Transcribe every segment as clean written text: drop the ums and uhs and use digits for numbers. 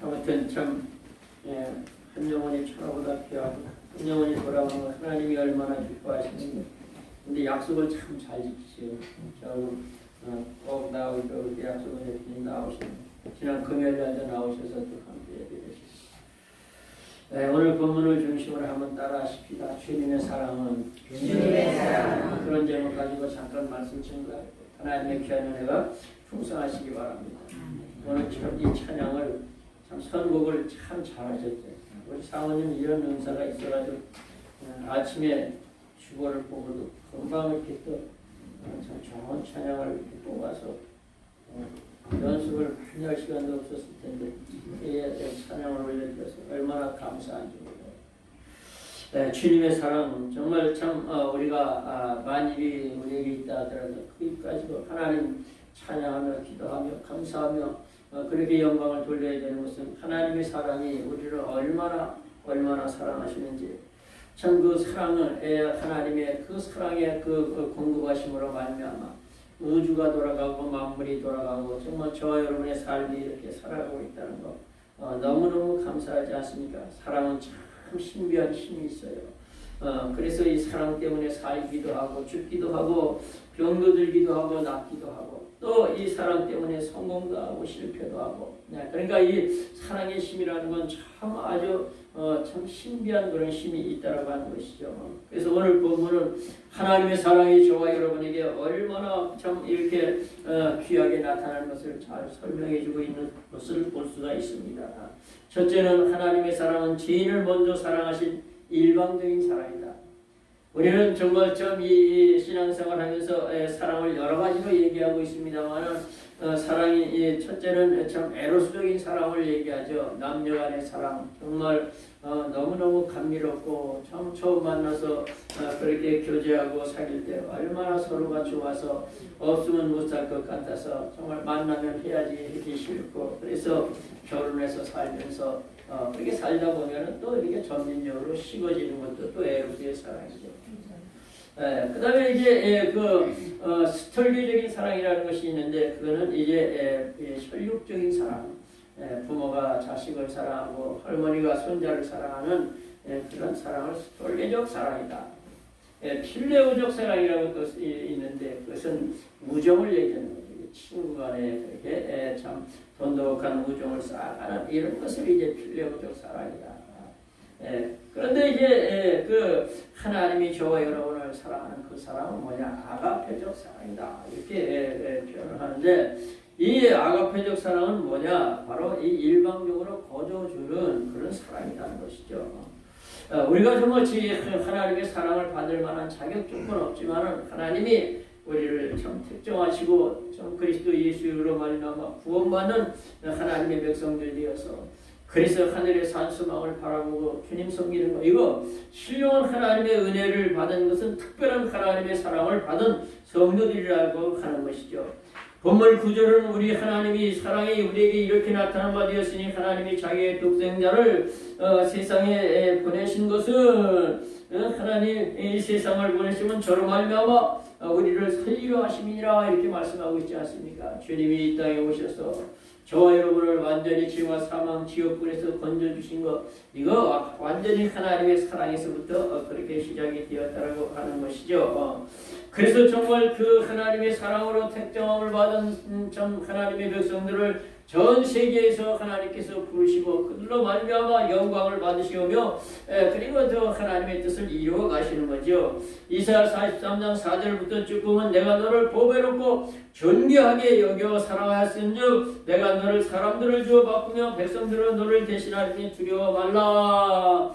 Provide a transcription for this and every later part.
아무튼 참 한 영혼이 천하보다 귀하고 한 영혼이 돌아오는 걸 하나님이 얼마나 기뻐하시는지. 근데 약속을 참 잘 지키시요. 꼭 나오고 그 약속을 했더니 나오시는. 지난 금요일날도 나오셔서 또 함께 해주셨습니다. 오늘 본문을 중심으로 한번 따라하십시다. 주님의 사랑은 그런 제목 가지고 잠깐 말씀 전가하고 하나님의 귀한 은혜가 풍성하시기 바랍니다. 오늘 참 이 찬양을 참 선곡을 참 잘하셨죠. 우리 사모님 이런 은사가 있어가지고 아침에 주보를 보고도 금방 이렇게 또 참 좋은 찬양을 이렇게 뽑아서 연습을 많이 할 시간도 없었을 텐데 찬양을 올려드려서 얼마나 감사한지 몰라요. 주님의 사랑 정말 참 우리가 만일이 우리에게 있다 하더라도 거기까지 하나님 찬양하며 기도하며 감사하며 그렇게 영광을 돌려야 되는 것은 하나님의 사랑이 우리를 얼마나 사랑하시는지 참 그 사랑을 하나님의 그 사랑의 그 공급하심으로 말미암아 우주가 돌아가고 만물이 돌아가고 정말 저와 여러분의 삶이 이렇게 살아가고 있다는 거 너무너무 감사하지 않습니까? 사랑은 참 신비한 힘이 있어요. 그래서 이 사랑 때문에 살기도 하고 죽기도 하고 병도 들기도 하고 낫기도 하고 또 이 사랑 때문에 성공도 하고 실패도 하고 그러니까 이 사랑의 힘이라는 건 참 아주 참 신비한 그런 힘이 있다라고 하는 것이죠. 그래서 오늘 본문은 하나님의 사랑이 저와 여러분에게 얼마나 참 이렇게 귀하게 나타나는 것을 잘 설명해 주고 있는 것을 볼 수가 있습니다. 첫째는 하나님의 사랑은 죄인을 먼저 사랑하신 일방적인 사랑이다. 우리는 정말 좀 이 신앙생활 하면서 사랑을 여러 가지로 얘기하고 있습니다만 사랑이 첫째는 참 에로스적인 사랑을 얘기하죠. 남녀 간의 사랑 정말 너무너무 감미롭고 참 처음 만나서 그렇게 교제하고 사귈 때 얼마나 서로가 좋아서 없으면 못 살 것 같아서 정말 만나면 해야지 이렇게 싫고 그래서 결혼해서 살면서 그렇게 살다 보면 또 이렇게 점진적으로 식어지는 것도 또 에로스의 사랑이죠. 그 다음에 이제 스털기적인 사랑이라는 것이 있는데 그거는 이제 혈육적인 사랑, 부모가 자식을 사랑하고 할머니가 손자를 사랑하는 그런 사랑을 스털기적 사랑이다. 필레오적 사랑이라는 것이 있는데 그것은 우정을 얘기하는 거죠. 친구 간에 그렇게 참 돈독한 우정을 쌓아가는 이런 것을 이제 필레오적 사랑이다. 그런데 이제 그 하나님이 저와 여러분을 사랑하는 그 사랑은 뭐냐? 아가페적 사랑이다. 이렇게 표현을 하는데 이 아가페적 사랑은 뭐냐? 바로 이 일방적으로 거저주는 그런 사랑이라는 것이죠. 우리가 정말 하나님의 사랑을 받을 만한 자격 조건 없지만 하나님이 우리를 참 특정하시고 참 그리스도 예수로 말미암아 구원받는 하나님의 백성들 되어서 그래서 하늘의 산수망을 바라보고 주님 섬기는 거 이거 신령한 하나님의 은혜를 받은 것은 특별한 하나님의 사랑을 받은 성도들이라고 하는 것이죠. 본문 9절은 우리 하나님이 사랑이 우리에게 이렇게 나타난 바 되었으니 하나님이 자기의 독생자를 세상에 보내신 것은 하나님 이 세상을 보내시면 저로 말미암아 우리를 살리려 하심이니라 이렇게 말씀하고 있지 않습니까? 주님이 이 땅에 오셔서 저와 여러분을 완전히 죄와 사망 지옥불에서 건져주신 것 이거 완전히 하나님의 사랑에서부터 그렇게 시작이 되었다라고 하는 것이죠. 그래서 정말 그 하나님의 사랑으로 택정함을 받은 참 하나님의 백성들을 전 세계에서 하나님께서 부르시고 그들로 말미암아 영광을 받으시오며 그리고 더 하나님의 뜻을 이루어 가시는 거죠. 이사야 43장 4절부터 쭉 보면 내가 너를 보배롭고 존귀하게 여겨 사랑하였은즉 내가 너를 사람들을 주어 바꾸며 백성들은 너를 대신하리니 두려워 말라.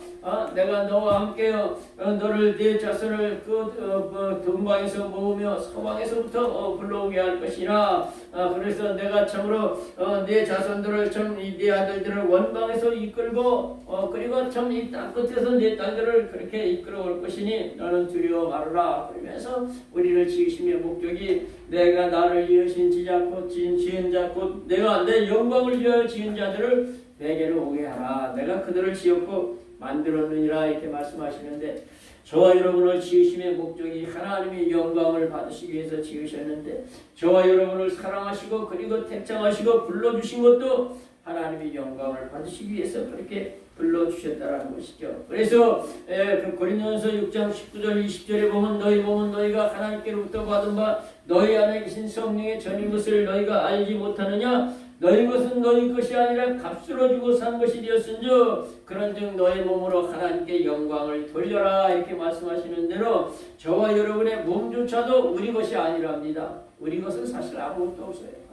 내가 너와 함께 너를 네 자손을 그 동방에서 모으며 서방에서부터 불러오게 할 것이라. 그래서 내가 참으로 네 자손들을 참 네 아들들을 원방에서 이끌고 그리고 참 이 땅 끝에서 네 딸들을 그렇게 이끌어올 것이니 너는 두려워 말라. 그러면서 우리를 지으심의 목적이 내가 나를 지으신 지자 곧 지은 자 곧 내가 내 영광을 위하여 지은 자들을 내게로 오게 하라. 내가 그들을 지었고 만들었느니라 이렇게 말씀하시는데 저와 여러분을 지으심의 목적이 하나님의 영광을 받으시기 위해서 지으셨는데 저와 여러분을 사랑하시고 그리고 택정하시고 불러주신 것도 하나님의 영광을 받으시기 위해서 그렇게 불러주셨다라는 것이죠. 그래서 그 고린도전서 6장 19절 20절에 보면 너희가 하나님께로부터 받은 바 너희 안에 계신 성령의 전인 것을 너희가 알지 못하느냐. 너희 것은 너희 것이 아니라 값으로 주고 산 것이 되었은즉 그런즉 너희 몸으로 하나님께 영광을 돌려라. 이렇게 말씀하시는 대로 저와 여러분의 몸조차도 우리 것이 아니랍니다. 우리 것은 사실 아무것도 없어요.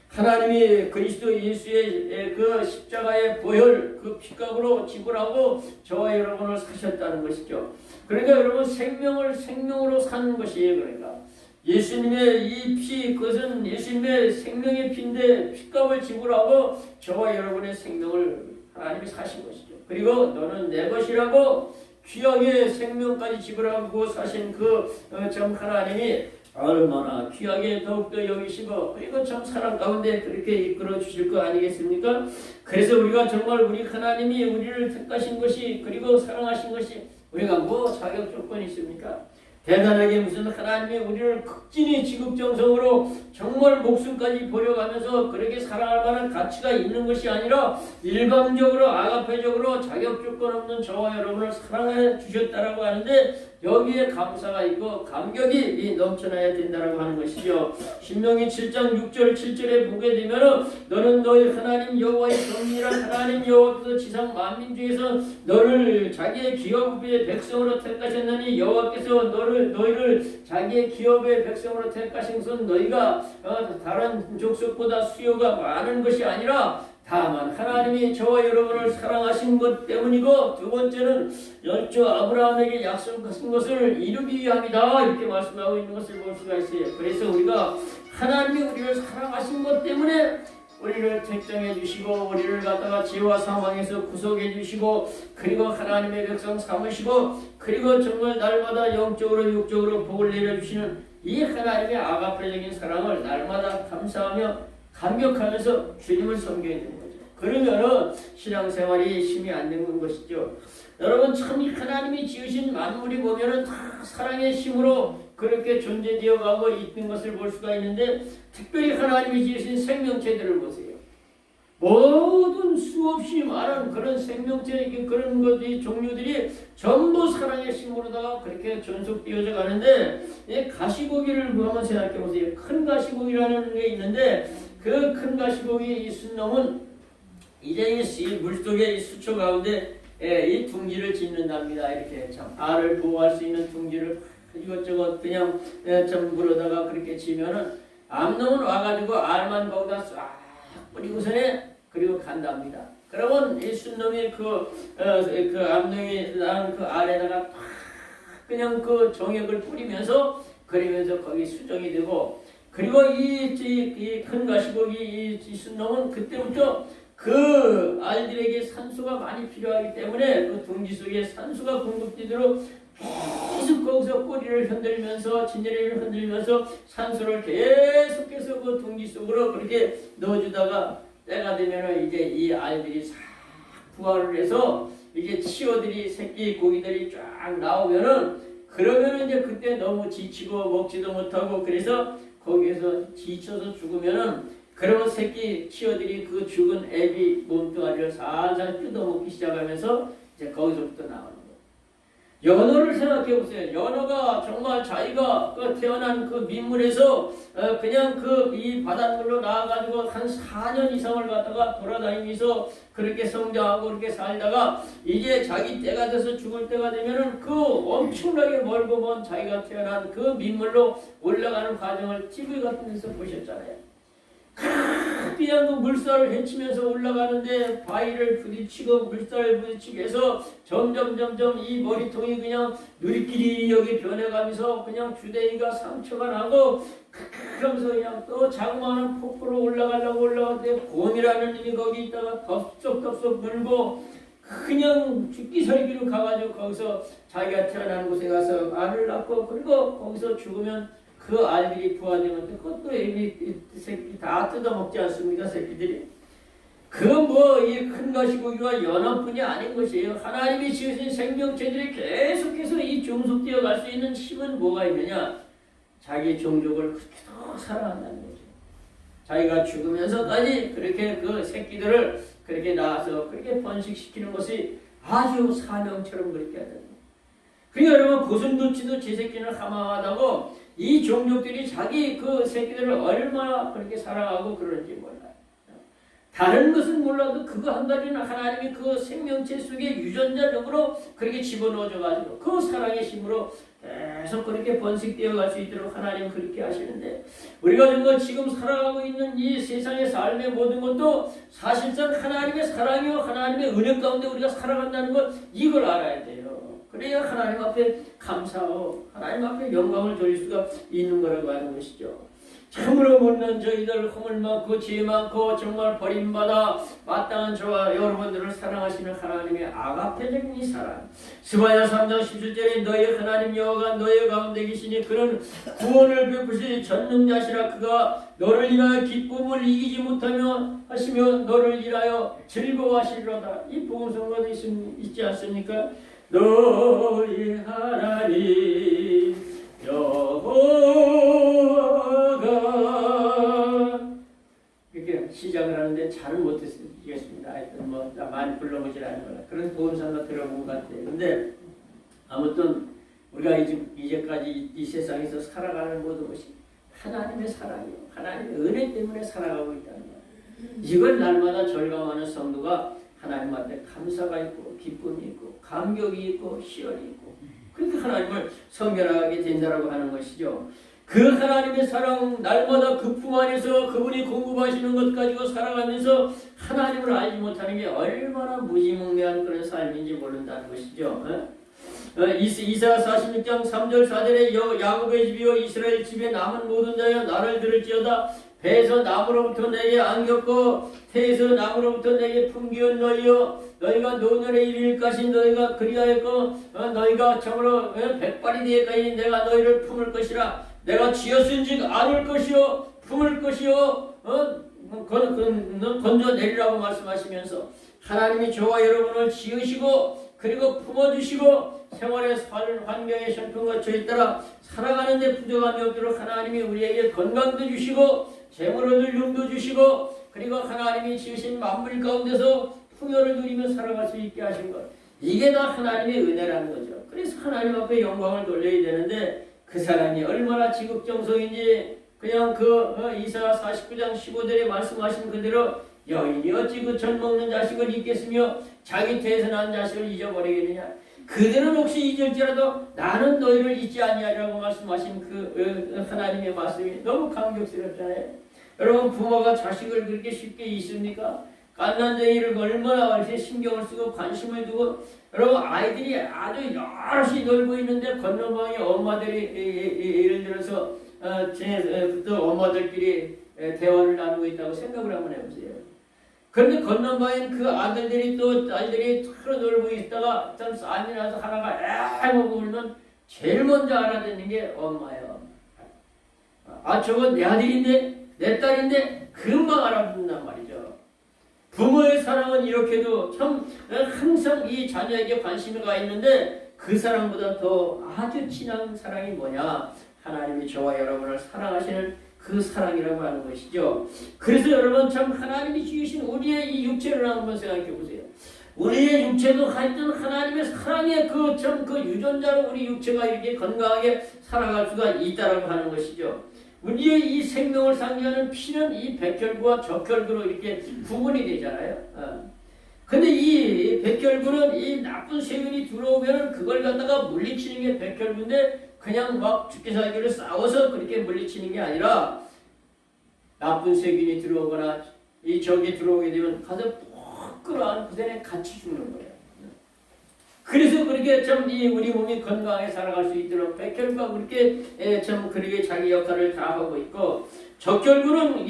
하나님이 그리스도 예수의 그 십자가의 보혈 그 피값으로 지불하고 저와 여러분을 사셨다는 것이죠. 그러니까 여러분 생명으로 사는 것이에요. 그러니까 예수님의 이 피, 그것은 예수님의 생명의 피인데 피값을 지불하고 저와 여러분의 생명을 하나님이 사신 것이죠. 그리고 너는 내 것이라고 귀하게 생명까지 지불하고 사신 참 하나님이 얼마나 귀하게 더욱더 여기시고 그리고 참 사랑 가운데 그렇게 이끌어 주실 거 아니겠습니까? 그래서 우리가 정말 우리 하나님이 우리를 택하신 것이 그리고 사랑하신 것이 우리가 뭐 자격 조건이 있습니까? 대단하게 무슨 하나님이 우리를 극진히 지극정성으로 정말 목숨까지 버려가면서 그렇게 사랑할 만한 가치가 있는 것이 아니라 일방적으로 아가페적으로 자격 조건 없는 저와 여러분을 사랑해 주셨다라고 하는데 여기에 감사가 있고 감격이 넘쳐나야 된다라고 하는 것이죠. 신명기 7장 6절 7절에 보게 되면 너는 너희 하나님 여호와의 정밀한 하나님 여호와께서 지상 만민 중에서 너를 자기의 기업의 백성으로 택하셨나니 여호와께서 너희를 자기의 기업의 백성으로 택하신 것은 너희가 다른 족속보다 수요가 많은 것이 아니라 다만 하나님이 저와 여러분을 사랑하신 것 때문이고 두 번째는 열조 아브라함에게 약속하신 것을 이루기 위함이다. 이렇게 말씀하고 있는 것을 볼 수가 있어요. 그래서 우리가 하나님이 우리를 사랑하신 것 때문에 우리를 택정해 주시고 우리를 갖다가 죄와 사망에서 구속해 주시고 그리고 하나님의 백성 삼으시고 그리고 정말 날마다 영적으로 육적으로 복을 내려주시는 이 하나님의 아가페적인 사랑을 날마다 감사하며 감격하면서 주님을 섬겨야 되는 거죠. 그러면은 신앙생활이 힘이 안 되는 것이죠. 여러분 참 하나님이 지으신 만물이 보면은 다 사랑의 힘으로 그렇게 존재되어 가고 있는 것을 볼 수가 있는데 특별히 하나님이 지으신 생명체들을 보세요. 모든 수없이 많은 그런 생명체 그런 것이 종류들이 전부 사랑의 힘으로다가 그렇게 전속되어져 가는데 가시고기를 한번 생각해 보세요. 큰 가시고기라는 게 있는데 그 큰 가시고기 이 순놈은 이제 이 물속에 이 수초 가운데 이 둥지를 짓는답니다. 이렇게 참 알을 보호할 수 있는 둥지를 이것저것 그냥 참 물어다가 그렇게 지면은 암놈은 와가지고 알만 거기다 싹 뿌리고서는 그리고 간답니다. 그러면 이 순놈이 그 암놈이 나는 그 알에다가 그냥 그 정액을 뿌리면서 그러면서 거기 수정이 되고 그리고 이 큰 가시고기 이 순놈은 그때부터 그 알들에게 산소가 많이 필요하기 때문에 그 둥지 속에 산소가 공급되도록 계속 거기서 꼬리를 흔들면서 진저리를 흔들면서 산소를 계속해서 그 둥지 속으로 그렇게 넣어주다가 때가 되면 이제 이 알들이 싹 부화를 해서 이제 치어들이 새끼 고기들이 쫙 나오면은 그러면은 이제 그때 너무 지치고 먹지도 못하고 그래서 거기에서 지쳐서 죽으면은 그러면 새끼 치어들이 그 죽은 애비 몸뚱아리를 살살 뜯어먹기 시작하면서 이제 거기서부터 나오는 거예요. 연어를 생각해 보세요. 연어가 정말 자기가 태어난 그 민물에서 그냥 이 바닷물로 나와가지고 한 4년 이상을 갖다가 돌아다니면서 그렇게 성장하고 그렇게 살다가 이제 자기 때가 돼서 죽을 때가 되면은 그 엄청나게 멀고 먼 자기가 태어난 그 민물로 올라가는 과정을 TV 같은 데서 보셨잖아요. 그냥 그 물살을 헤치면서 올라가는데 바위를 부딪히고 물살을 부딪히고 해서 점점 이 머리통이 그냥 누리끼리 여기 변해가면서 그냥 주댕이가 상처가 나고 그러면서 그냥 또 자그마한 폭포로 올라가려고 올라가는데 곰이라는 놈이 거기 있다가 덥석덥석 물고 그냥 죽기 살기로 가가지고 거기서 자기가 태어난 곳에 가서 알을 낳고 그리고 거기서 죽으면 그 알들이 부화되면 그것도 이미 새끼 다 뜯어먹지 않습니까? 새끼들이. 이 큰 가시고기와 연합뿐이 아닌 것이에요. 하나님이 지으신 생명체들이 계속해서 이 종속되어 갈 수 있는 힘은 뭐가 있느냐? 자기 종족을 그렇게 더 사랑한다는 거죠. 자기가 죽으면서까지 그렇게 그 새끼들을 그렇게 낳아서 그렇게 번식시키는 것이 아주 사명처럼 그렇게 하잖아요. 그러니까 여러분 고슴도치도 제 새끼를 하마하다고 이 종족들이 자기 그 새끼들을 얼마나 그렇게 사랑하고 그러는지 몰라요. 다른 것은 몰라도 그거 한 가지는 하나님이 그 생명체 속에 유전자적으로 그렇게 집어넣어줘가지고 그 사랑의 힘으로 계속 그렇게 번식되어 갈 수 있도록 하나님 그렇게 하시는데 우리가 정말 지금 살아가고 있는 이 세상의 삶의 모든 것도 사실상 하나님의 사랑이요 하나님의 은혜 가운데 우리가 살아간다는 것 이걸 알아야 돼요. 그래야 하나님 앞에 감사하고 하나님 앞에 영광을 돌릴 수가 있는 거라고 하는 것이죠. 참으로 못난 저희들 허물 많고 죄 많고 정말 버림받아 마땅한 저와 여러분들을 사랑하시는 하나님의 아가페적인 이 사랑 스바야 3장 17절에 너희 하나님 여호와가 너희 가운데 계시니 그는 구원을 베푸시 전능자시라 그가 너를 인하여 기쁨을 이기지 못하며 하시며 너를 인하여 즐거워하시리로다. 이 복음성가도 있지 않습니까? 너희 하나님 여호와가 이렇게 시작을 하는데 잘은 못했겠습니다. 하여튼 뭐 많이 불러보질 않은 거라 그런 보험상가 들어본 것 같아요. 근데 아무튼 우리가 이제까지 이 세상에서 살아가는 모든 것이 하나님의 사랑이요 하나님의 은혜 때문에 살아가고 있다는 거예요. 이걸 날마다 절감하는 성도가 하나님 앞에 감사가 있고 기쁨이 있고 감격이 있고 희열이 있고 그렇게 하나님을 섬겨나가게 된다라고 하는 것이죠. 그 하나님의 사랑 날마다 그 품 안에서 그분이 공급하시는 것 가지고 살아가면서 하나님을 알지 못하는 게 얼마나 무지몽매한 그런 삶인지 모른다는 것이죠. 이사야 46장 3절 4절에 야곱의 집이요 이스라엘 집에 남은 모든 자여 나를 들을지어다. 배에서 나무로부터 내게 안겼고 태에서 나무로부터 내게 품기운 너희여 너희가 노년에 이를까지 너희가 그리하였고 너희가 참으로 백발이 되기까지 내가 너희를 품을 것이라. 내가 지었은즉 안을 것이요 품을 것이요 건져내리라고 말씀하시면서 하나님이 저와 여러분을 지으시고 그리고 품어주시고 생활의 환경의 형편과 저에 따라 살아가는 데 부족함이 없도록 하나님이 우리에게 건강도 주시고 재물을 용도 주시고 그리고 하나님이 지으신 만물 가운데서 풍요를 누리며 살아갈 수 있게 하신 것 이게 다 하나님의 은혜라는 거죠. 그래서 하나님 앞에 영광을 돌려야 되는데 그 사람이 얼마나 지극정성인지 그냥 이사야 49장 15절에 말씀하신 그대로 여인이 어찌 그 젖 먹는 자식을 잊겠으며 자기 태에서 난 자식을 잊어버리겠느냐. 그들은 혹시 잊을지라도 나는 너희를 잊지 아니하리라고 말씀하신 그 하나님의 말씀이 너무 감격스럽잖아요. 여러분 부모가 자식을 그렇게 쉽게 잊습니까? 갓난쟁이를 얼마나 이렇게 신경을 쓰고 관심을 두고 여러분 아이들이 아주 여럿이 놀고 있는데 건너방에 엄마들이 예를 들어서 또 엄마들끼리 대화를 나누고 있다고 생각을 한번 해보세요. 그런데 건너방에 그 아들들이 또 딸들이 서로 놀고 있다가 좀 싸움이 나서 하나가 하고 울면 제일 먼저 알아듣는 게 엄마예요. 아 저거 내 아들인데 내 딸인데 금방 알아듣는단 말이죠. 부모의 사랑은 이렇게도 참 항상 이 자녀에게 관심이 가 있는데 그 사랑보다 더 아주 진한 사랑이 뭐냐? 하나님이 저와 여러분을 사랑하시는 그 사랑이라고 하는 것이죠. 그래서 여러분 참 하나님이 지으신 우리의 이 육체를 한번 생각해 보세요. 우리의 육체도 하여튼 하나님의 사랑의 그 유전자로 우리 육체가 이렇게 건강하게 살아갈 수가 있다라고 하는 것이죠. 우리의 이 생명을 상징하는 피는 이 백혈구와 적혈구로 이렇게 구분이 되잖아요. 근데 이 백혈구는 이 나쁜 세균이 들어오면 그걸 갖다가 물리치는 게 백혈구인데 그냥 막 죽게 살기를 싸워서 그렇게 물리치는 게 아니라 나쁜 세균이 들어오거나 이 적이 들어오게 되면 가서 푹 끌어안고 그전에 같이 죽는 거예요. 그래서 그렇게 참 우리 몸이 건강하게 살아갈 수 있도록 백혈구가 그렇게 참 그렇게 자기 역할을 다 하고 있고 적혈구는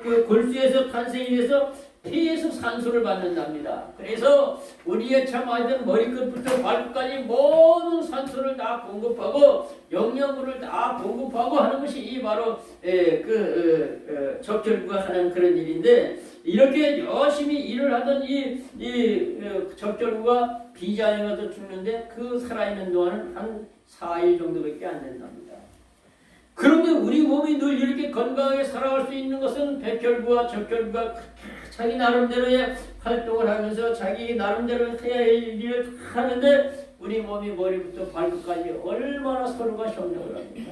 그 골수에서 탄생이 돼서 피에서 산소를 받는답니다. 그래서 우리의 참 하여튼 머리끝부터 발끝까지 모든 산소를 다 공급하고 영양분을 다 공급하고 하는 것이 이 바로 적혈구가 하는 그런 일인데 이렇게 열심히 일을 하던 이 적혈구가 비장에 가서 죽는데 그 살아있는 동안은 한 4일 정도밖에 안 된답니다. 그런데 우리 몸이 늘 이렇게 건강하게 살아갈 수 있는 것은 백혈구와 적혈구가 자기 나름대로의 활동을 하면서 자기 나름대로 해야 할 일을 하는데 우리 몸이 머리부터 발끝까지 얼마나 서로가 협력을 합니다.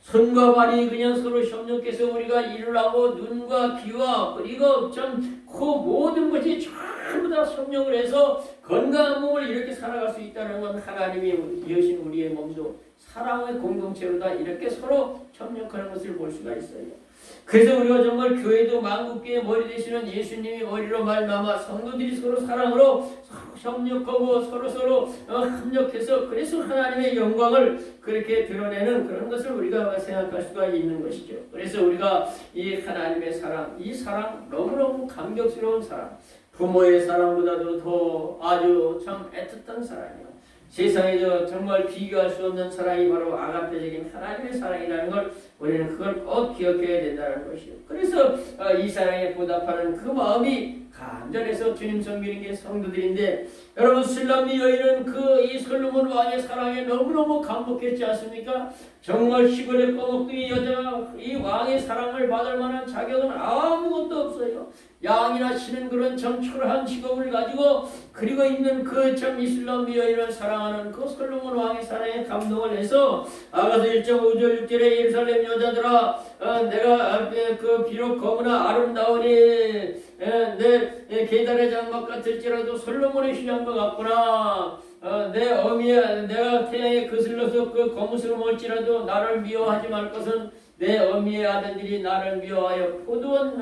손과 발이 그냥 서로 협력해서 우리가 일을 하고 눈과 귀와 그리고 코 모든 것이 전부 다 협력을 해서 건강한 몸을 이렇게 살아갈 수 있다는 건 하나님이 여신 우리의 몸도 사랑의 공동체로 다 이렇게 서로 협력하는 것을 볼 수가 있어요. 그래서 우리가 정말 교회도 만국교의 머리 되시는 예수님이 머리로 말미암아 성도들이 서로 사랑으로 협력하고 서로 협력해서 그래서 하나님의 영광을 그렇게 드러내는 그런 것을 우리가 생각할 수가 있는 것이죠. 그래서 우리가 이 하나님의 사랑, 이 사랑 너무너무 감격스러운 사랑, 부모의 사랑보다도 더 아주 참 애틋한 사랑이요. 세상에서 정말 비교할 수 없는 사랑이 바로 아가페적인 하나님의 사랑이라는 걸 우리는 그걸 꼭 기억해야 된다는 것이요. 그래서 이 사랑에 보답하는 그 마음이 간절해서 주님 섬기는 게 성도들인데, 여러분 술람미 여인은 그 이 솔로몬 왕의 사랑에 너무너무 감복했지 않습니까? 정말 시골의 꺼먹둥이 여자가 이 왕의 사랑을 받을 만한 자격은 아무것도 없어요. 양이나 치는 그런 점초한 직업을 가지고 그리고 있는 그 참 이슬람미 여인을 사랑하는 그 솔로몬 왕의 사랑에 감동을 해서 아가서 1장 5절 6절에 예루살렘 여자들아, 내가 그 비록 거무나 아름다우니 내 계달의 장막 같을지라도 솔로몬의 휘장과 같구나. 내 어미야, 내가 태양에 거슬러서 그 거무스로 몰지라도 나를 미워하지 말 것은 내 어미의 아들들이 나를 미워하여 포도원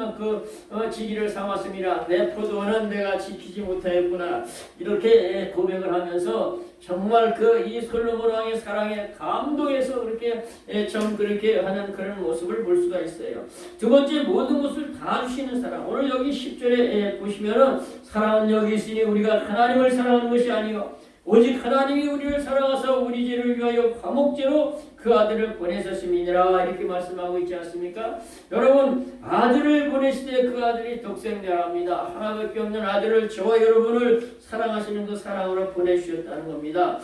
지기를 삼았음이라. 내 포도원은 내가 지키지 못하였구나. 이렇게 고백을 하면서 정말 이 솔로몬 왕의 사랑에 감동해서 그렇게 그렇게 하는 그런 모습을 볼 수가 있어요. 두 번째, 모든 것을 다 주시는 사랑. 오늘 여기 10절에 보시면은 사랑은 여기 있으니 우리가 하나님을 사랑하는 것이 아니요 오직 하나님이 우리를 사랑하사 우리 죄를 위하여 화목제로 그 아들을 보내셨음이니라. 이렇게 말씀하고 있지 않습니까? 여러분, 아들을 보내시되 그 아들이 독생자랍니다. 하나밖에 없는 아들을 저와 여러분을 사랑하시는 그 사랑으로 보내주셨다는 겁니다.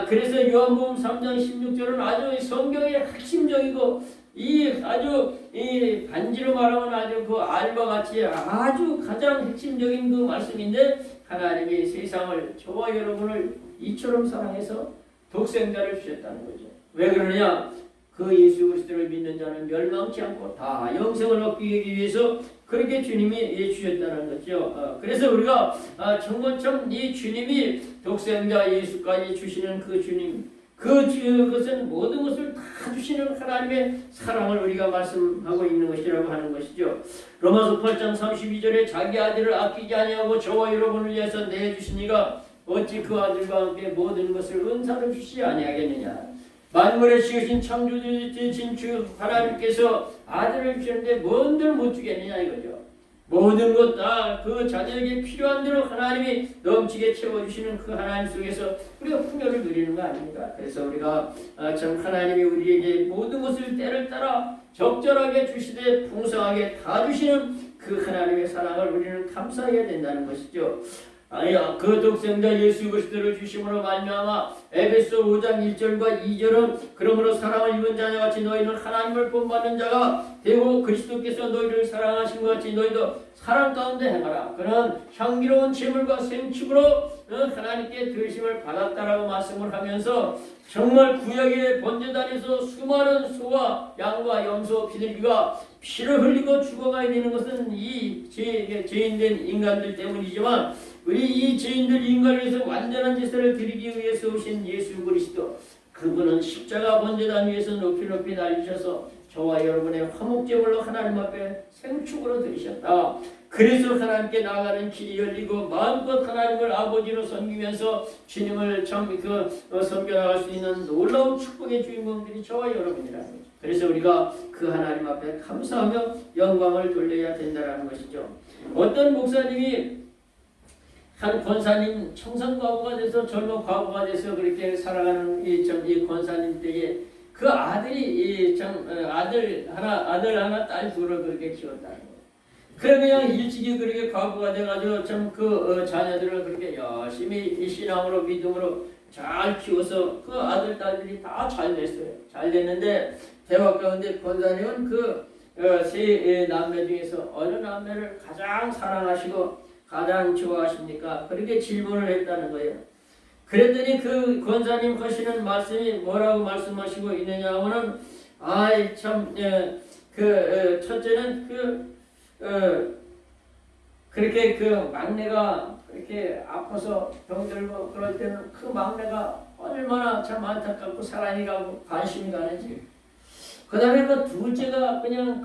그래서 요한복음 3장 16절은 아주 성경의 핵심적이고 아주 반지로 말하면 아주 그 알과 같이 아주 가장 핵심적인 그 말씀인데, 하나님이 세상을 저와 여러분을 이처럼 사랑해서 독생자를 주셨다는 거죠. 왜 그러냐? 그 예수 그리스도를 믿는 자는 멸망치 않고 다 영생을 얻기 위해서 그렇게 주님이 주셨다는 거죠. 그래서 우리가 정말 참 이 주님이 독생자 예수까지 주시는 그 주님, 그것은 모든 것을 다 주시는 하나님의 사랑을 우리가 말씀하고 있는 것이라고 하는 것이죠. 로마서 8장 32절에 자기 아들을 아끼지 아니하고 저와 여러분을 위해서 내주시니가 어찌 그 아들과 함께 모든 것을 은사로 주시지 아니하겠느냐. 만물의 지으신 창조주이신 주 하나님께서 아들을 주셨는데 뭔들 못 주겠느냐 이거죠. 모든 것 다 그 자녀에게 필요한 대로 하나님이 넘치게 채워주시는 그 하나님 속에서 우리가 풍요를 누리는 거 아닙니까? 그래서 우리가 참 하나님이 우리에게 모든 것을 때를 따라 적절하게 주시되 풍성하게 다 주시는 그 하나님의 사랑을 우리는 감사해야 된다는 것이죠. 그 독생자 예수 그리스도를 주심으로 말미암아 에베소 5장 1절과 2절은 그러므로 사랑을 입은 자녀같이 너희는 하나님을 본받는 자가 되고 그리스도께서 너희를 사랑하신 것 같이 너희도 사랑 가운데 행하라. 그는 향기로운 제물과 생축으로 하나님께 드리심을 받았다라고 말씀을 하면서 정말 구약의 번제단에서 수많은 소와 양과 염소 비둘기가 피를 흘리고 죽어가야 되는 것은 이 죄인된 인간들 때문이지만 우리 이 죄인들 인간을 위해서 완전한 제사를 드리기 위해서 오신 예수 그리스도, 그분은 십자가 번제단 위에서 높이 날리셔서 저와 여러분의 화목제물로 하나님 앞에 생축으로 드리셨다. 그래서 하나님께 나아가는 길이 열리고 마음껏 하나님을 아버지로 섬기면서 주님을 섬겨나갈 수 있는 놀라운 축복의 주인공들이 저와 여러분이라는 거죠. 그래서 우리가 그 하나님 앞에 감사하며 영광을 돌려야 된다는 것이죠. 어떤 목사님이 한 권사님 청선 과부가 돼서 젊은 과부가 돼서 그렇게 살아가는 이 권사님 때에 그 아들이 아들 하나 딸 둘을 그렇게 키웠다는 거예요. 그래 그냥 일찍이 그렇게 과부가 돼가지고 자녀들을 그렇게 열심히 이 신앙으로 믿음으로 잘 키워서 그 아들, 딸들이 다 잘 됐어요. 잘 됐는데 대화 가운데 권사님은 세 남매 중에서 어느 남매를 가장 사랑하시고 가장 좋아하십니까? 그렇게 질문을 했다는 거예요. 그랬더니 그 권사님 하시는 말씀이 뭐라고 말씀하시고 있느냐 하면은 아이 참 첫째는 그렇게 막내가 그렇게 아파서 병들고 그럴 때는 그 막내가 얼마나 참 안타깝고 사랑이 가고 관심이 가는지. 그 다음에 그 둘째가 그냥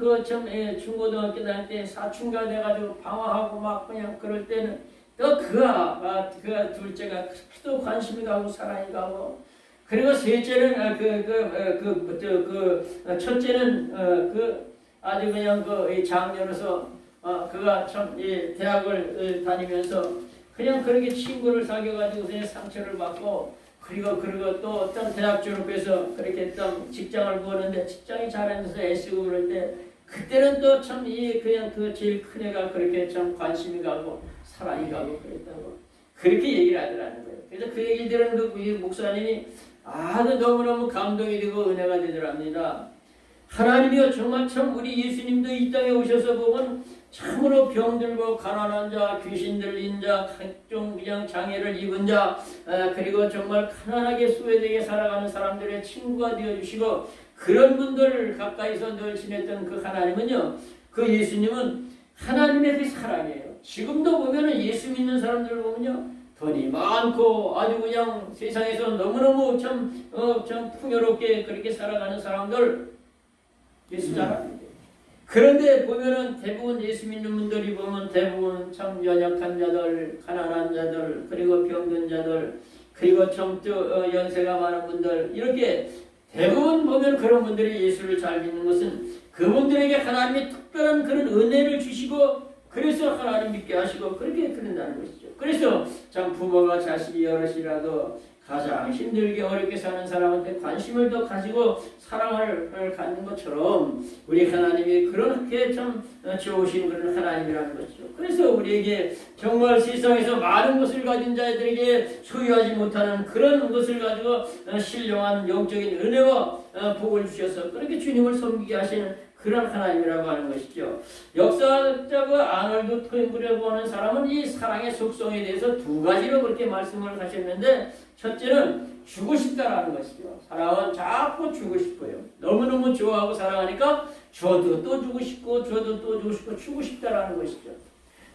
중고등학교 다닐 때 사춘기가 돼가지고 방황하고 막 그냥 그럴 때는 또 그 둘째가 또 관심이 가고 사랑이 가고. 그리고 셋째는 첫째는 아주 그냥 장녀로서 그가 참 대학을 다니면서 그냥 그렇게 친구를 사귀어가지고 그냥 상처를 받고 그리고 또 어떤 대학 졸업해서 그렇게 좀 직장을 구하는데 직장이 잘하면서 애쓰고 그럴 때 그때는 또 참 그냥 제일 큰 애가 그렇게 참 관심이 가고 사랑이 가고 그랬다고 그렇게 얘기를 하더라는 거예요. 그래서 그 얘기 들은 그 목사님이 아주 너무너무 감동이 되고 은혜가 되더랍니다. 하나님이여 정말 참 우리 예수님도 이 땅에 오셔서 보면 참으로 병들고 가난한 자, 귀신 들린 자, 각종 그냥 장애를 입은 자, 그리고 정말 가난하게 소외되게 살아가는 사람들의 친구가 되어주시고 그런 분들 가까이서 늘 지냈던 그 하나님은요, 그 예수님은 하나님의 그 사랑이에요. 지금도 보면은 예수 믿는 사람들 보면요, 돈이 많고 아주 그냥 세상에서 너무너무 참 풍요롭게 그렇게 살아가는 사람들 예수 잘 아는데. 그런데 보면은 대부분 예수 믿는 분들이 보면 대부분 참 연약한 자들, 가난한 자들, 그리고 병든 자들, 그리고 좀 연세가 많은 분들, 이렇게 대부분 보면 그런 분들이 예수를 잘 믿는 것은 그분들에게 하나님이 특별한 그런 은혜를 주시고 그래서 하나님 믿게 하시고 그렇게 그런다는 것이죠. 그래서 참 부모가 자식이 여럿이라도 가장 힘들게 어렵게 사는 사람한테 관심을 더 가지고 사랑을 갖는 것처럼 우리 하나님이 그렇게 참 좋으신 그런 하나님이라는 것이죠. 그래서 우리에게 정말 세상에서 많은 것을 가진 자들에게 소유하지 못하는 그런 것을 가지고 신령한 영적인 은혜와 복을 주셔서 그렇게 주님을 섬기게 하시는 그런 하나님이라고 하는 것이죠. 역사학자 아놀드 토인브라고 하는 사람은 이 사랑의 속성에 대해서 두 가지로 그렇게 말씀을 하셨는데 첫째는 주고 싶다라는 것이죠. 사랑은 자꾸 주고 싶어요. 너무너무 좋아하고 사랑하니까 줘도 또 주고 싶고 줘도 또 주고 싶고 주고 싶다라는 것이죠.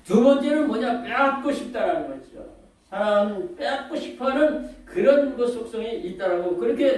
두 번째는 뭐냐? 빼앗고 싶다라는 것이죠. 사랑은 빼앗고 싶어하는 그런 것 속성이 있다라고 그렇게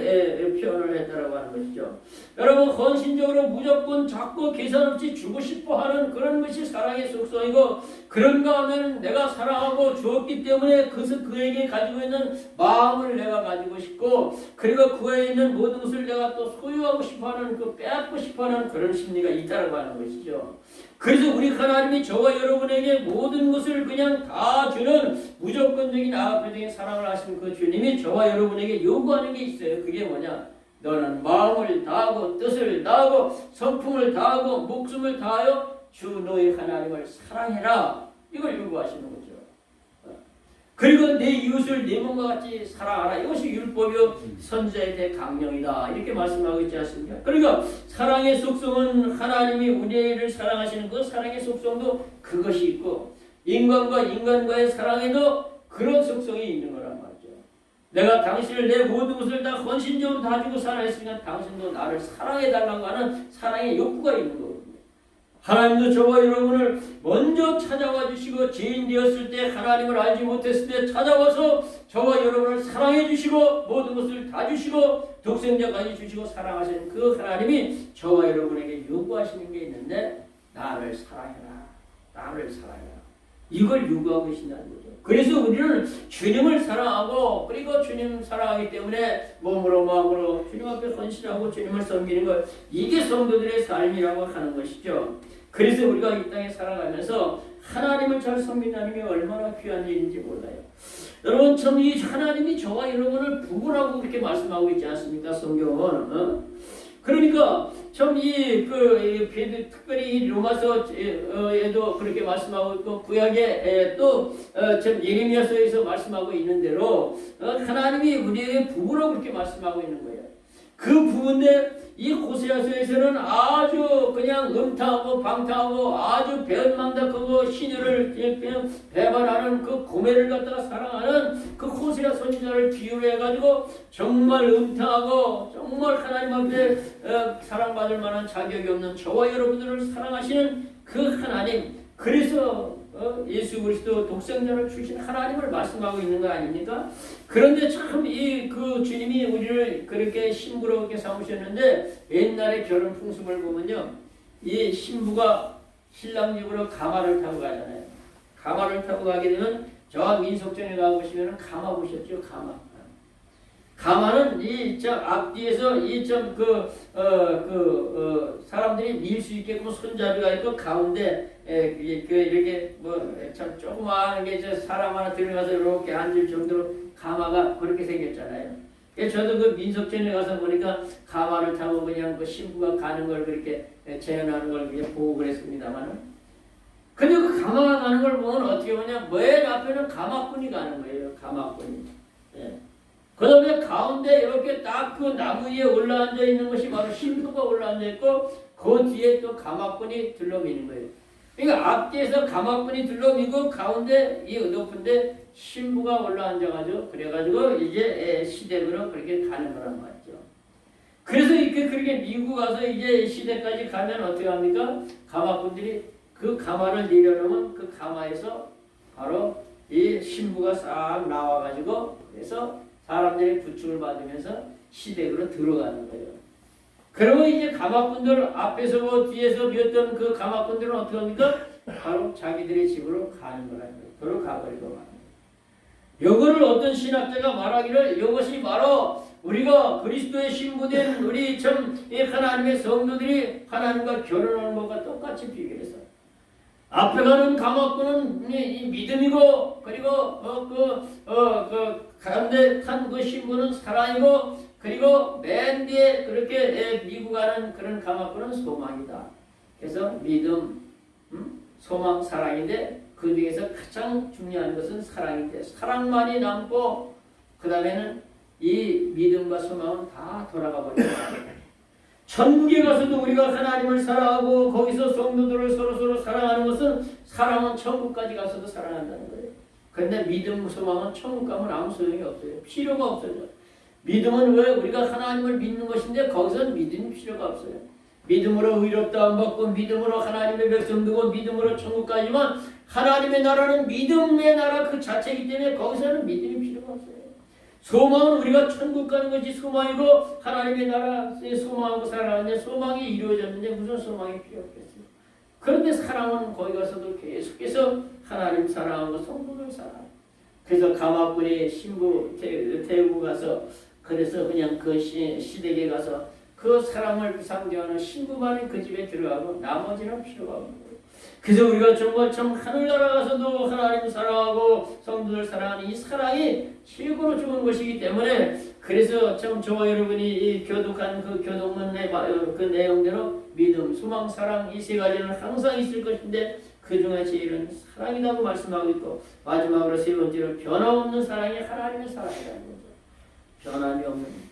표현을 했다라고 하는 것이죠. 여러분 헌신적으로 무조건 자꾸 계산 없이 주고 싶어하는 그런 것이 사랑의 속성이고 그런가 하면 내가 사랑하고 주었기 때문에 그에게 가지고 있는 마음을 내가 가지고 싶고 그리고 그에 있는 모든 것을 내가 또 소유하고 싶어하는 그 빼앗고 싶어하는 그런 심리가 있다라고 하는 것이죠. 그래서 우리 하나님이 저와 여러분에게 모든 것을 그냥 다 주는 무조건적인 아가페적인 사랑을 하시는 그 주님이 저와 여러분에게 요구하는 게 있어요. 그게 뭐냐? 너는 마음을 다하고 뜻을 다하고 성품을 다하고 목숨을 다하여 주 너의 하나님을 사랑해라. 이걸 요구하시는 거죠. 그리고 내 이웃을 내 몸과 같이 사랑하라. 이것이 율법이요 선지자에 대해 강령이다. 이렇게 말씀하고 있지 않습니까? 그러니까 사랑의 속성은 하나님이 우리를 사랑하시는 그 사랑의 속성도 그것이 있고 인간과 인간과의 사랑에도 그런 속성이 있는 거란 말이죠. 내가 당신을 내 모든 것을 다 헌신적으로 다 주고 사랑했으니까 당신도 나를 사랑해달라고 하는 사랑의 욕구가 있는 거거든요. 하나님도 저와 여러분을 먼저 찾아와 주시고 죄인 되었을 때 하나님을 알지 못했을 때 찾아와서 저와 여러분을 사랑해 주시고 모든 것을 다 주시고 독생자까지 주시고 사랑하시는 그 하나님이 저와 여러분에게 요구하시는 게 있는데 나를 사랑해라. 나를 사랑해라. 이걸 요구하고 계신다는 거죠. 그래서 우리는 주님을 사랑하고 그리고 주님 사랑하기 때문에 몸으로 마음으로 주님 앞에 헌신하고 주님을 섬기는 것 이게 성도들의 삶이라고 하는 것이죠. 그래서 우리가 이 땅에 살아가면서 하나님을 잘 섬긴다는 게 얼마나 귀한 일인지 몰라요. 여러분 참 이 하나님이 저와 여러분을 부부라고 그렇게 말씀하고 있지 않습니까? 성경은 그러니까 참 특별히 로마서에도 그렇게 말씀하고 있고 구약에 또 참 예레미야서에서 말씀하고 있는 대로 하나님이 우리에게 부부로 그렇게 말씀하고 있는 거예요. 그 부분인데 이 호세아서에서는 아주 그냥 음탕하고 방탕하고 아주 배은망덕하고 신유를 그냥 배반하는 그 고멜을 갖다가 사랑하는 그 호세아 선지자를 비유로 해가지고 정말 음탕하고 정말 하나님 앞에 사랑받을 만한 자격이 없는 저와 여러분들을 사랑하시는 그 하나님, 그래서 예수 그리스도 독생자를 주신 하나님을 말씀하고 있는 거 아닙니까? 그런데 참 그 주님이 우리를 그렇게 신부롭게 삼으셨는데 옛날에 결혼 풍습을 보면요, 이 신부가 신랑 집으로 가마를 타고 가잖아요. 가마를 타고 가게 되면 저 민속전에 가보시면 가마 보셨죠? 가마는 앞뒤에서 사람들이 밀 수 있게끔 손잡이가 있고 가운데 이렇게 참 조그마한 게 사람 하나 들어가서 이렇게 앉을 정도로 가마가 그렇게 생겼잖아요. 저도 그 민속전에 가서 보니까 가마를 타고 그냥 그 신부가 가는 걸 그렇게 재현하는 걸 보고 그랬습니다만은, 근데 그 가마가 가는 걸 보면 어떻게 보냐, 맨 앞에는 가마꾼이 가는 거예요. 가마꾼이. 그 다음에 가운데 이렇게 딱 그 나무 위에 올라앉아 있는 것이 바로 신부가 올라앉아 있고, 그 뒤에 또 가마꾼이 들러미는 거예요. 그러니까 앞뒤에서 가마꾼이 들러미고 가운데 이 높은데 신부가 올라앉아가지고 그래가지고 이제 시댁으로 그렇게 가는 거란 말이죠. 그래서 이렇게 그렇게 미국 가서 이제 시댁까지 가면 어떻게 합니까? 가마꾼들이 그 가마를 내려놓으면 그 가마에서 바로 이 신부가 싹 나와가지고 그래서 사람들의 부축을 받으면서 시댁으로 들어가는 거예요. 그러면 이제 가마꾼들 앞에서 뒤에서 비었던 그 가마꾼들은 어떻게 합니까? 바로 자기들의 집으로 가는 거라는 거예요. 들어가버리고 가는 거예요. 이거를 어떤 신학자가 말하기를 이것이 바로 우리가 그리스도의 신부된 우리 참 하나님의 성도들이 하나님과 결혼하는 것과 똑같이 비교해서 앞에 가는 가마꾼은 믿음이고, 그리고 가운데 탄 그 신부는 사랑이고, 그리고 맨 뒤에 그렇게 미고 가는 그런 가마꾼은 소망이다. 그래서 믿음, 소망, 사랑인데 그 중에서 가장 중요한 것은 사랑인데, 사랑만이 남고 그 다음에는 이 믿음과 소망은 다 돌아가 버립니다. 천국에 가서도 우리가 하나님을 사랑하고 거기서 성도들을 서로 사랑하는 것은, 사랑은 천국까지 가서도 사랑한다는 거예요. 그런데 믿음, 소망은 천국 가면 아무 소용이 없어요. 필요가 없어요. 믿음은 왜 우리가 하나님을 믿는 것인데 거기서는 믿음이 필요가 없어요. 믿음으로 의롭다함 받고 믿음으로 하나님의 백성 되고 믿음으로 천국 가지만, 하나님의 나라는 믿음의 나라 그 자체이기 때문에 거기서는 믿음이 필요가 없어요. 소망은 우리가 천국 가는 것이 소망이고 하나님의 나라에 소망하고 살아가는데 소망이 이루어졌는데 무슨 소망이 필요했겠어요. 그런데 사랑은 거기 가서도 계속해서 하나님 사랑하고 성도를 사랑하고, 그래서 가마꾼이 신부 태우고 가서 그래서 그냥 그 시댁에 가서 그 사랑을 상징하는 신부만이 그 집에 들어가고 나머지는 필요가 없는 거예요. 그래서 우리가 정말 참 하늘나라 가서도 하나님 사랑하고 성도들 사랑하는 이 사랑이 최고로 좋은 것이기 때문에, 그래서 참 저와 여러분이 이 교독한 그 교독문의 그 내용대로 믿음, 소망, 사랑 이 세 가지는 항상 있을 것인데 그 중에 제일은 사랑이라고 말씀하고 있고, 마지막으로 세 번째로 변함없는 사랑이 하나님의 사랑이라는 거죠. 변함이 없는.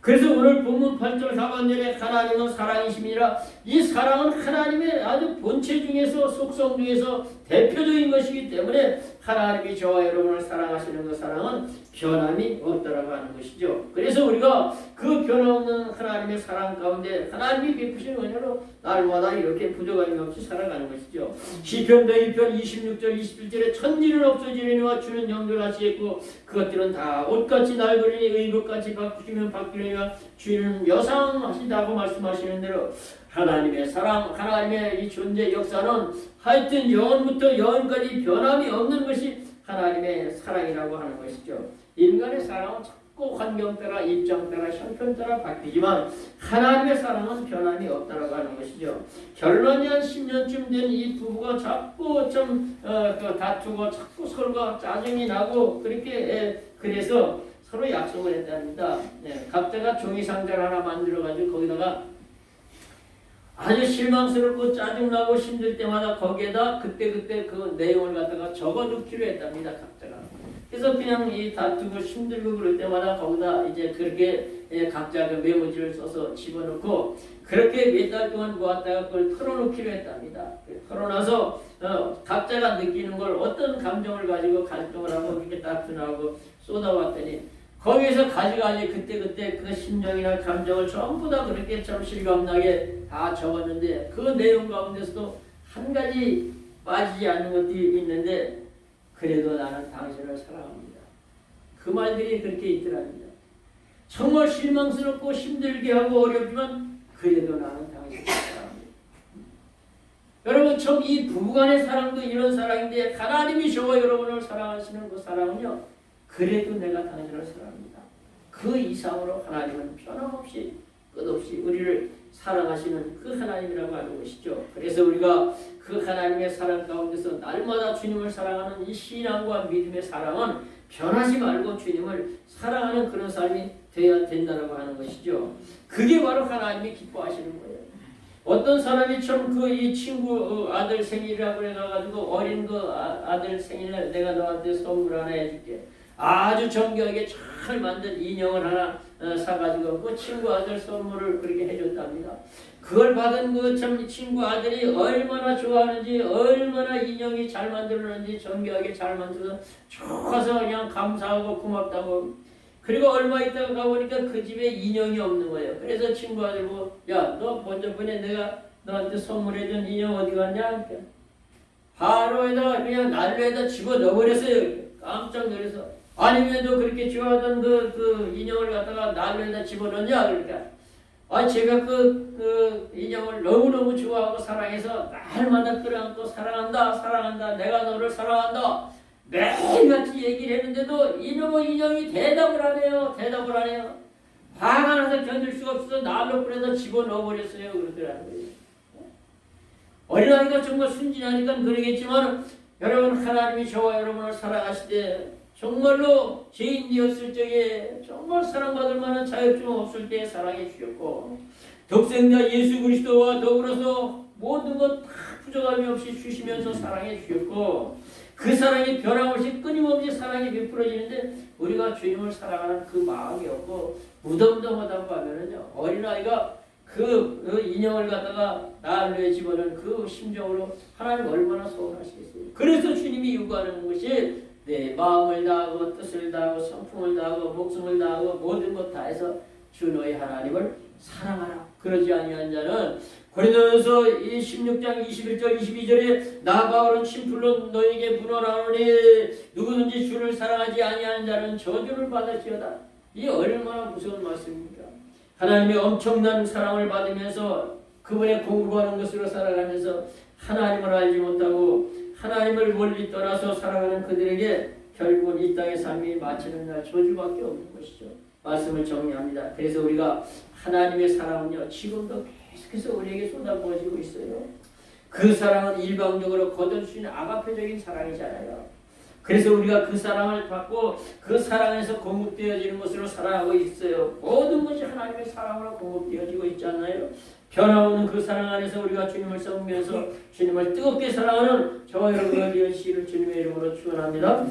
그래서 오늘 본문 8절 하반절에 하나님은 사랑이심이라, 이 사랑은 하나님의 아주 본체 중에서 속성 중에서 대표적인 것이기 때문에 하나님이 저와 여러분을 사랑하시는 그 사랑은 변함이 없다라고 하는 것이죠. 그래서 우리가 그 변함없는 하나님의 사랑 가운데 하나님이 베푸신 은혜로 날마다 이렇게 부족함이 없이 살아가는 것이죠. 시편 102편 26절 27절에 천지는 없어지려니와 주는 영존하시겠고 그것들은 다 옷같이 날거리니 의복같이 바꾸시면 바뀌려니와 주는 여상하시다고 말씀하시는 대로 하나님의 사랑, 하나님의 이 존재 역사는 하여튼 영원부터 영원까지 변함이 없는 것이 하나님의 사랑이라고 하는 것이죠. 인간의 사랑은 자꾸 환경 따라, 입장 따라, 형편 따라 바뀌지만 하나님의 사랑은 변함이 없다고 하는 것이죠. 결론이 한 10년쯤 된 이 부부가 자꾸 좀 다투고 자꾸 서로가 짜증이 나고 그렇게 그래서 서로 약속을 했답니다. 네, 각자가 종이 상자를 하나 만들어가지고 거기다가 아주 실망스럽고 짜증나고 힘들 때마다 거기에다 그때 그 내용을 갖다가 적어 놓기로 했답니다. 각자가. 그래서 그냥 이 다투고 힘들고 그럴 때마다 거기다 이제 그렇게 각자 그 메모지를 써서 집어넣고 그렇게 몇 달 동안 모았다가 그걸 털어놓기로 했답니다. 털어놔서 각자가 느끼는 걸 어떤 감정을 가지고 갈등을 하고 이렇게 다투나고 쏟아왔더니 거기에서 가지가지 그때 그 심정이나 감정을 전부 다 그렇게 참 실감나게 다 적었는데 그 내용 가운데서도 한 가지 빠지지 않는 것들이 있는데 그래도 나는 당신을 사랑합니다. 그 말들이 그렇게 있더랍니다. 정말 실망스럽고 힘들게 하고 어렵지만 그래도 나는 당신을 사랑합니다. 여러분 참 이 부부간의 사랑도 이런 사랑인데 하나님이 저와 여러분을 사랑하시는 그 사랑은요. 그래도 내가 당신을 사랑합니다. 그 이상으로 하나님은 변함없이 끝없이 우리를 사랑하시는 그 하나님이라고 하는 것이죠. 그래서 우리가 그 하나님의 사랑 가운데서 날마다 주님을 사랑하는 이 신앙과 믿음의 사랑은 변하지 말고 주님을 사랑하는 그런 삶이 되어야 된다고 하는 것이죠. 그게 바로 하나님이 기뻐하시는 거예요. 어떤 사람이 참 그 이 친구 아들 생일이라고 해가지고 어린 그 아들 생일날 내가 너한테 선물 하나 해줄게. 아주 정교하게 잘 만든 인형을 하나 사가지고 그 친구 아들 선물을 그렇게 해줬답니다. 그걸 받은 그 참 친구 아들이 얼마나 좋아하는지 얼마나 인형이 잘 만들었는지 정교하게 잘 만들어서 좋아서 그냥 감사하고 고맙다고. 그리고 얼마 있다가 가보니까 그 집에 인형이 없는 거예요. 그래서 친구 아들 보고 야 너 번쩍번에 내가 너한테 선물해준 인형 어디 갔냐? 바로에다 그냥 난로에다 집어넣어버렸어요. 깜짝 놀라서 아니 왜 너 그렇게 좋아하던 그 인형을 갖다가 난로에다 집어넣냐? 그러니까 제가 그 인형을 너무너무 좋아하고 사랑해서 날마다 끌어안고 사랑한다 내가 너를 사랑한다 매일같이 얘기를 했는데도 이놈의 인형이 대답을 안 해요. 화가 나서 견딜 수가 없어서 난로 불에다 집어넣어버렸어요. 그러더라는 거예요. 어린아이가 정말 순진하니까 그러겠지만 여러분 하나님이 저와 여러분을 사랑하실 때 정말로 죄인이었을 적에 정말 사랑받을 만한 자격증 없을 때 사랑해 주셨고 독생자 예수 그리스도와 더불어서 모든 것 다 부족함이 없이 주시면서 사랑해 주셨고 그 사랑이 변함없이 끊임없이 사랑이 베풀어지는데 우리가 주님을 사랑하는 그 마음이 없고 무덤덤하다고 하면은요 어린아이가 그 인형을 갖다가 난로에 집어넣은 그 심정으로 하나님 얼마나 서운하시겠어요. 그래서 주님이 요구하는 것이 내 마음을 다하고 뜻을 다하고 성품을 다하고 목숨을 다하고 모든 것 다해서 주 너희 하나님을 사랑하라. 그러지 아니한 자는 고린도전서 16장 21절 22절에 나 바울은 침풀로 너에게 분언하노니 누구든지 주를 사랑하지 아니하는 자는 저주를 받을지어다. 이 얼마나 무서운 말씀입니까? 하나님의 엄청난 사랑을 받으면서 그분의 공부하는 것으로 살아가면서 하나님을 알지 못하고 하나님을 멀리 떠나서 살아가는 그들에게 결국은 이 땅의 삶이 마치는 날 저주밖에 없는 것이죠. 말씀을 정리합니다. 그래서 우리가 하나님의 사랑은요 지금도 계속해서 우리에게 쏟아부어지고 있어요. 그 사랑은 일방적으로 거둘 수 있는 아가페적인 사랑이잖아요. 그래서 우리가 그 사랑을 받고 그 사랑에서 공급되어지는 것으로 살아가고 있어요. 모든 것이 하나님의 사랑으로 공급되어지고 있잖아요. 변화없는 그 사랑 안에서 우리가 주님을 섬기면서 주님을 뜨겁게 사랑하는 저와 여러분을 위한 시를 주님의 이름으로 축원합니다.